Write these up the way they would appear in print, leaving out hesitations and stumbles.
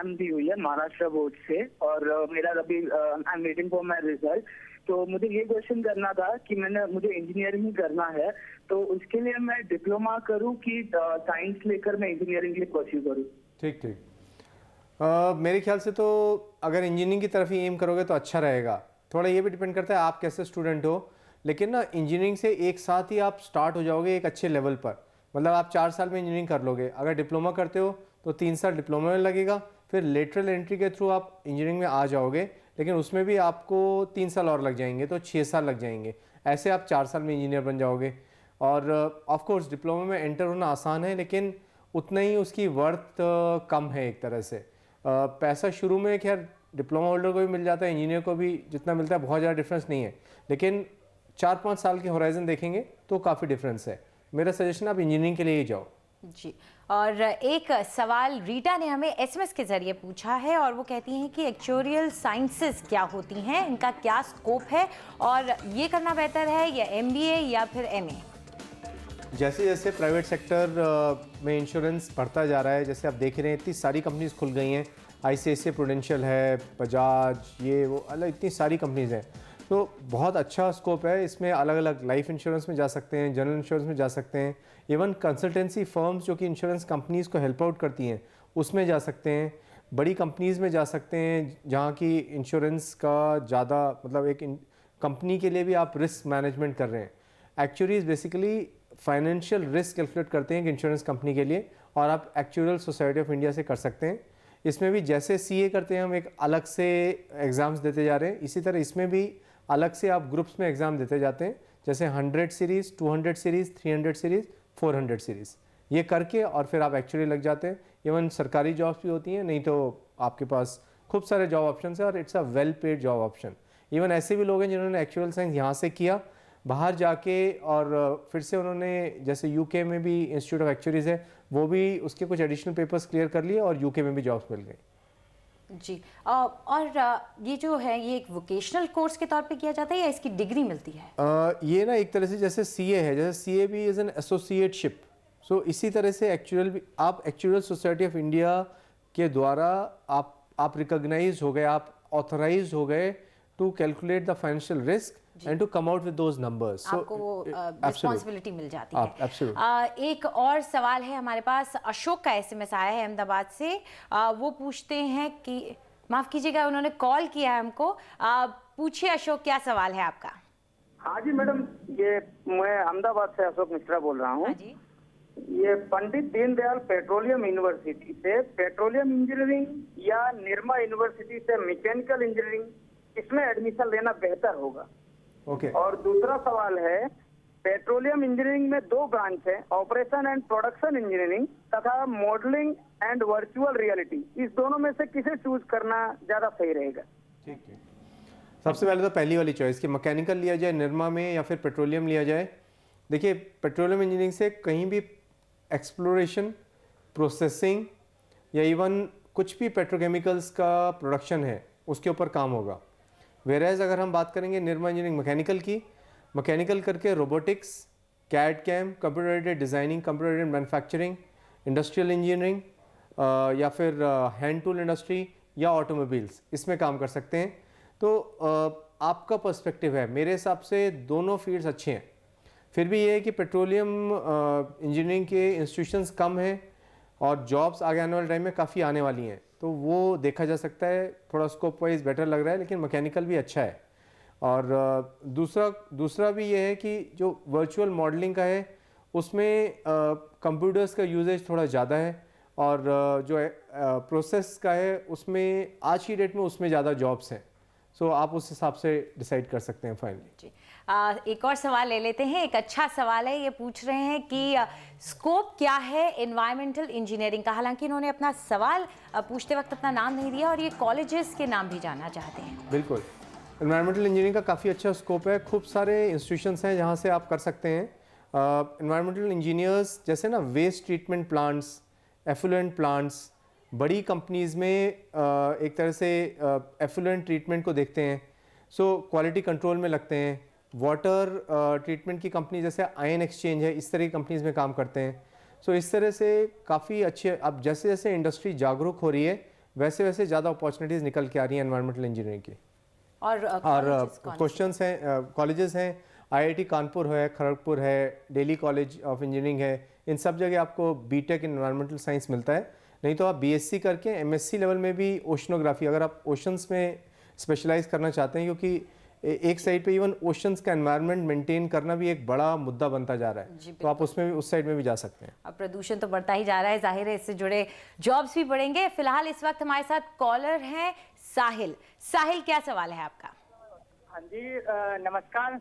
Exam दी हुई है Maharashtra board से और मेरा अभी I am waiting for my result. तो मुझे ये क्वेश्चन करना था कि मुझे इंजीनियरिंग ही करना है, तो उसके लिए मैं डिप्लोमा करूं कि साइंस लेकर मैं इंजीनियरिंग के लिए परस्यू करूं? ठीक ठीक। मेरे ख्याल से तो अगर इंजीनियरिंग की तरफ ही एम करोगे तो अच्छा रहेगा। थोड़ा ये भी डिपेंड करता है आप कैसे स्टूडेंट हो, लेकिन ना इंजीनियरिंग से एक साथ ही आप स्टार्ट हो जाओगे एक अच्छे लेवल पर। मतलब आप 4 साल में इंजीनियरिंग कर लोगे। अगर डिप्लोमा करते हो तो 3 साल डिप्लोमा में लगेगा, फिर लेटरल एंट्री के थ्रू आप इंजीनियरिंग में आ जाओगे, लेकिन उसमें भी आपको 3 साल और लग जाएंगे, तो 6 साल लग जाएंगे। ऐसे आप 4 साल में इंजीनियर बन जाओगे। और ऑफ कोर्स डिप्लोमा में एंटर होना आसान है, लेकिन उतना ही उसकी वर्थ कम है एक तरह से। पैसा शुरू में खैर डिप्लोमा होल्डर को भी मिल जाता है, इंजीनियर को भी जितना मिलता है बहुत ज़्यादा डिफरेंस नहीं है, लेकिन 4-5 साल के होराइजन देखेंगे तो काफ़ी डिफरेंस है। मेरा सजेशन आप इंजीनियरिंग के लिए ही जाओ जी। और एक सवाल रीटा ने हमें एसएमएस के जरिए पूछा है और वो कहती हैं कि एक्चुरियल साइंसेस क्या होती हैं, इनका क्या स्कोप है और ये करना बेहतर है या एमबीए या फिर एमए? जैसे जैसे प्राइवेट सेक्टर में इंश्योरेंस बढ़ता जा रहा है, जैसे आप देख रहे हैं इतनी सारी कंपनीज खुल गई हैं, आईसीआईसीआई प्रूडेंशियल है, बजाज, ये वो अलग इतनी सारी कंपनीज हैं, तो बहुत अच्छा स्कोप है इसमें। अलग अलग लाइफ इंश्योरेंस में जा सकते हैं, जनरल इंश्योरेंस में जा सकते हैं, इवन कंसल्टेंसी फर्म्स जो कि इंश्योरेंस कंपनीज़ को हेल्प आउट करती हैं उसमें जा सकते हैं, बड़ी कंपनीज़ में जा सकते हैं जहाँ की इंश्योरेंस का ज़्यादा मतलब एक कंपनी के लिए भी आप रिस्क मैनेजमेंट कर रहे हैं। Actuaries basically financial risk calculate करते हैं कि इंश्योरेंस कंपनी के लिए, और आप एक्चुअल सोसाइटी ऑफ इंडिया से कर सकते हैं। इसमें भी जैसे सीए करते हैं हम एक अलग से एग्ज़ाम्स देते जा रहे हैं, इसी तरह इसमें भी अलग से आप ग्रुप्स में एग्ज़ाम देते जाते हैं, जैसे 100 सीरीज़, 200 सीरीज़, 300 सीरीज़, 400 सीरीज़, ये करके और फिर आप एक्चुअली लग जाते हैं। इवन सरकारी जॉब्स भी होती हैं, नहीं तो आपके पास खूब सारे जॉब ऑप्शन है और it's a well paid job option. Even ऐसे भी लोग हैं जिन्होंने एक्चुअल साइंस यहाँ से किया बाहर जाके, और फिर से उन्होंने जैसे यूके में भी इंस्टीट्यूट ऑफ एक्चुअरीज है, वो भी उसके कुछ एडिशनल पेपर्स क्लियर कर लिए और यूके में भी जॉब्स मिल गई। जी। और ये जो है ये एक वोकेशनल कोर्स के तौर पे किया जाता है या इसकी डिग्री मिलती है? ये ना एक तरह से जैसे सीए है, जैसे सीए भी इज़ एन एसोसिएटशिप, सो इसी तरह से आप एक्चुअल सोसाइटी ऑफ इंडिया के द्वारा आप रिकॉग्नाइज हो गए, आप ऑथराइज हो गए to calculate the financial risk and to come out with those numbers. आपको वो रिस्पॉन्सिबिलिटी मिल जाती है। Absolutely. एक और सवाल है हमारे पास, अशोक का एसएमएस आया है अहमदाबाद से। वो पूछते हैं कि माफ कीजिएगा उन्होंने कॉल किया है हमको। पूछिए अशोक, क्या सवाल है आपका? हाँ जी मैडम, ये मैं अहमदाबाद से अशोक मिश्रा बोल रहा हूँ। हाँ जी। ये पंडित दीनदयाल पेट्रोलियम यूनिवर्सिटी से पेट्रोलियम इंजीनियरिंग या निर्मा यूनिवर्सिटी से मैकेनिकल इंजीनियरिंग, इसमें एडमिशन लेना बेहतर होगा? ओके। और दूसरा सवाल है, पेट्रोलियम इंजीनियरिंग में 2 ब्रांच है, ऑपरेशन एंड प्रोडक्शन इंजीनियरिंग तथा मॉडलिंग एंड वर्चुअल रियलिटी, इस दोनों में से किसे चूज करना ज्यादा सही रहेगा? ठीक है, सबसे पहले तो पहली वाली चॉइस कि मैकेनिकल लिया जाए निर्मा में या फिर पेट्रोलियम लिया जाए। देखिए पेट्रोलियम इंजीनियरिंग से कहीं भी एक्सप्लोरेशन, प्रोसेसिंग या इवन कुछ भी पेट्रोकेमिकल्स का प्रोडक्शन है उसके ऊपर काम होगा। वेराइज अगर हम बात करेंगे निर्मा इंजीनियरिंग मैकेनिकल की, मैकेनिकल करके robotics, CAD CAM, computer aided designing, computer aided manufacturing, industrial engineering या फिर हैंड टूल इंडस्ट्री या ऑटोमोबाइल्स, इसमें काम कर सकते हैं। तो आपका पर्सपेक्टिव है, मेरे हिसाब से दोनों फील्ड्स अच्छे हैं। फिर भी ये है कि पेट्रोलियम इंजीनियरिंग के इंस्टीट्यूशंस कम हैं और जॉब्स आगे आने वाले टाइम में काफ़ी आने वाली हैं, तो वो देखा जा सकता है, थोड़ा स्कोप वाइज बेटर लग रहा है, लेकिन मैकेनिकल भी अच्छा है। और दूसरा भी ये है कि जो वर्चुअल मॉडलिंग का है उसमें कंप्यूटर्स का यूजेज थोड़ा ज़्यादा है, और जो प्रोसेस का है उसमें आज की डेट में उसमें ज़्यादा जॉब्स हैं। सो आप उस हिसाब से डिसाइड कर सकते हैं फाइनली। जी। एक और सवाल ले लेते हैं, एक अच्छा सवाल है। ये पूछ रहे हैं कि स्कोप क्या है एनवायरमेंटल इंजीनियरिंग का। हालांकि इन्होंने अपना सवाल पूछते वक्त अपना नाम नहीं दिया और ये कॉलेजेस के नाम भी जानना चाहते हैं। बिल्कुल, एनवायरमेंटल इंजीनियरिंग का काफ़ी अच्छा स्कोप है, खूब सारे इंस्टीट्यूशंस हैं जहाँ से आप कर सकते हैं। एनवायरमेंटल इंजीनियर्स जैसे ना waste treatment plants, effluent plants, बड़ी कंपनीज़ में एक तरह से एफुलेंट ट्रीटमेंट को देखते हैं, सो क्वालिटी कंट्रोल में लगते हैं। वाटर ट्रीटमेंट की कंपनी जैसे आयन एक्सचेंज है, इस तरह की कंपनीज़ में काम करते हैं। सो इस तरह से काफ़ी अच्छे, अब जैसे जैसे इंडस्ट्री जागरूक हो रही है वैसे वैसे ज़्यादा अपॉर्चुनिटीज़ निकल के आ रही हैं एनवायरमेंटल इंजीनियरिंग की। और क्वेश्चंस हैं, कॉलेजेस हैं, आईआईटी कानपुर है, खड़गपुर है, दिल्ली कॉलेज ऑफ इंजीनियरिंग है, इन सब जगह आपको बीटेक इन एनवायरमेंटल साइंस मिलता है। नहीं तो आप बीएससी करके एमएससी लेवल में भी ओशनोग्राफी, अगर आप ओशंस में स्पेशलाइज करना चाहते हैं, क्योंकि एक साइड पे इवन ओशंस का एनवायरनमेंट मेंटेन करना भी एक बड़ा मुद्दा बनता जा रहा है, तो आप उसमें भी, उस साइड में भी जा सकते हैं। अब प्रदूषण तो बढ़ता ही जा रहा है, जाहिर है इससे जुड़े जॉब्स भी बढ़ेंगे। फिलहाल इस वक्त हमारे साथ कॉलर हैं साहिल। साहिल, क्या सवाल है आपका? हाँ जी, नमस्कार।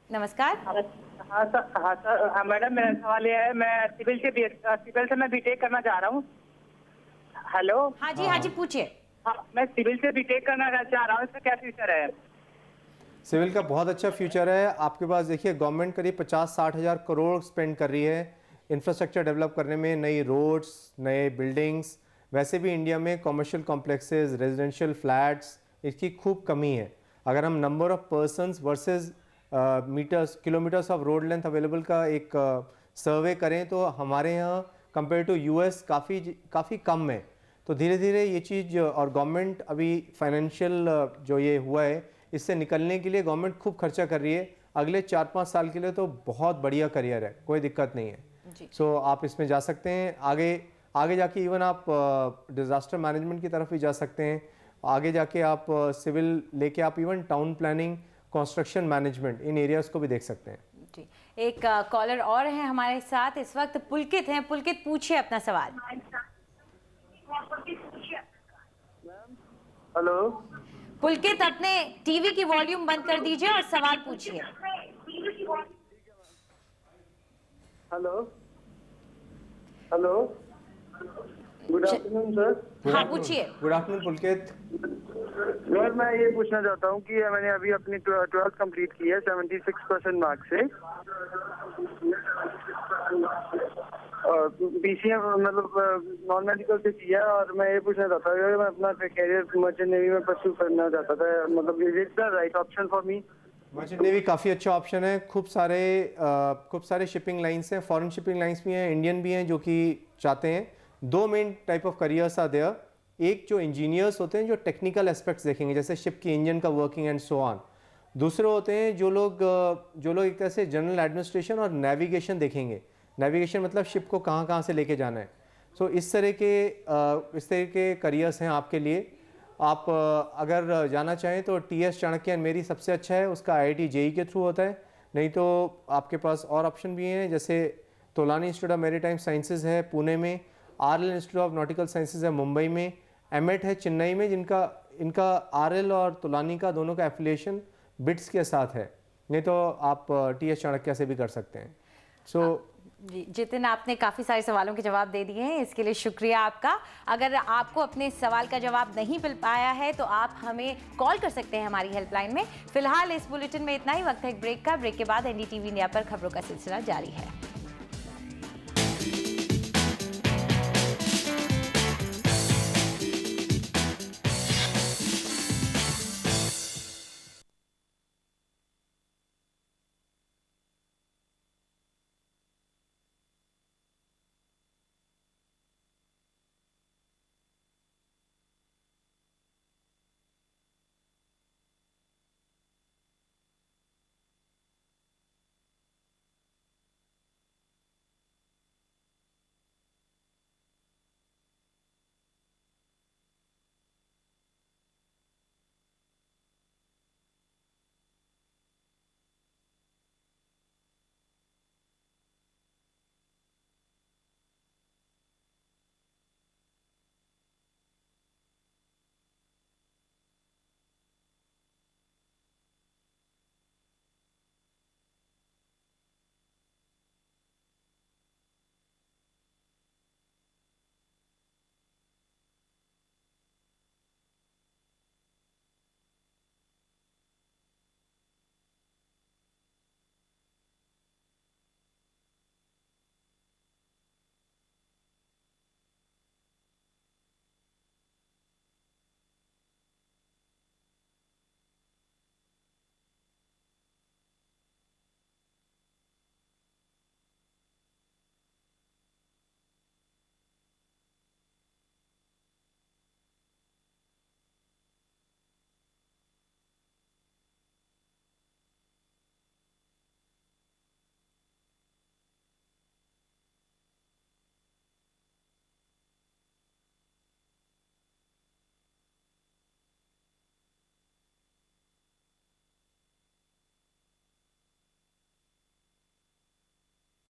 नमस्कार। हाँ सर, हाँ मैडम, मेरा सवाल ये है, मैं सिविल से मैं बीटेक करना चाह रहा हूँ। हेलो। हाँ जी पूछिए। हाँ, मैं सिविल से बीटेक करना चाह रहा हूँ, इसका क्या फ्यूचर है? सिविल का बहुत अच्छा फ्यूचर है आपके पास। देखिए, गवर्नमेंट करीब 50-60 हज़ार करोड़ स्पेंड कर रही है इंफ्रास्ट्रक्चर डेवलप करने में, नई रोड्स, नए बिल्डिंग्स। वैसे भी इंडिया में कमर्शियल कॉम्प्लेक्सेस, रेजिडेंशियल फ्लैट्स, इसकी खूब कमी है। अगर हम number of persons versus kilometres of road length available का एक सर्वे करें तो हमारे यहाँ कंपेयर टू यूएस काफ़ी कम है। तो धीरे धीरे ये चीज़, और गवर्नमेंट अभी फाइनेंशियल जो ये हुआ है, इससे निकलने के लिए गवर्नमेंट खूब खर्चा कर रही है। अगले 4-5 साल के लिए तो बहुत बढ़िया करियर है, कोई दिक्कत नहीं है। सो आप इसमें जा सकते हैं। आगे जाके इवन आप डिज़ास्टर मैनेजमेंट की तरफ भी जा सकते हैं। आगे जाके आप सिविल लेके आप even town planning, construction management, इन एरियाज़ को भी देख सकते हैं। जी, एक कॉलर और है हमारे साथ इस वक्त, पुलकित हैं। पुलकित, पूछिए अपना सवाल। हेलो। पुलकित, अपने टीवी की वॉल्यूम बंद कर दीजिए और सवाल पूछिए। Hello. Hello. Good afternoon sir. हाँ, पूछिए। गुड आफ्टरनून पुलकित। सर, मैं ये पूछना चाहता हूँ कि मैंने अभी अपनी 12th कंप्लीट की है 76% मार्क्स से। बीसीए मतलब नॉन मेडिकल से किया, और मैं ये पूछना चाहता हूँ कि मैं अपना कैरियर मर्चेंट नेवी में परस्यू करना चाहता था, मतलब is it the right option for me? Merchant navy काफ़ी अच्छा ऑप्शन है। खूब सारे शिपिंग लाइंस हैं, फॉरेन शिपिंग लाइंस भी हैं, इंडियन भी हैं जो कि चाहते हैं। 2 main type of careers are there. एक जो इंजीनियर्स होते हैं जो टेक्निकल एस्पेक्ट्स देखेंगे, जैसे शिप की इंजन का वर्किंग एंड सो ऑन। दूसरे होते हैं जो लोग एक तरह से जनरल एडमिनिस्ट्रेशन और नेविगेशन देखेंगे। नेविगेशन मतलब शिप को कहाँ से लेके जाना है। सो इस तरह के करियर्स हैं आपके लिए। आप अगर जाना चाहें तो TS चाणक्य मेरी सबसे अच्छा है, उसका IIT JEE के थ्रू होता है। नहीं तो आपके पास और ऑप्शन भी हैं, जैसे Tolani institute of maritime sciences है पुणे में, RL institute of nautical sciences है मुंबई में, एमेट है चेन्नई में, इनका RL और तोलानी का दोनों का एफिलिएशन बिट्स के साथ है। नहीं तो आप TS चाणक्य से भी कर सकते हैं। जी जितिन, आपने काफ़ी सारे सवालों के जवाब दे दिए हैं, इसके लिए शुक्रिया आपका। अगर आपको अपने सवाल का जवाब नहीं मिल पाया है तो आप हमें कॉल कर सकते हैं हमारी हेल्पलाइन में। फिलहाल इस बुलेटिन में इतना ही। वक्त है एक ब्रेक का। ब्रेक के बाद NDTV इंडिया पर खबरों का सिलसिला जारी है।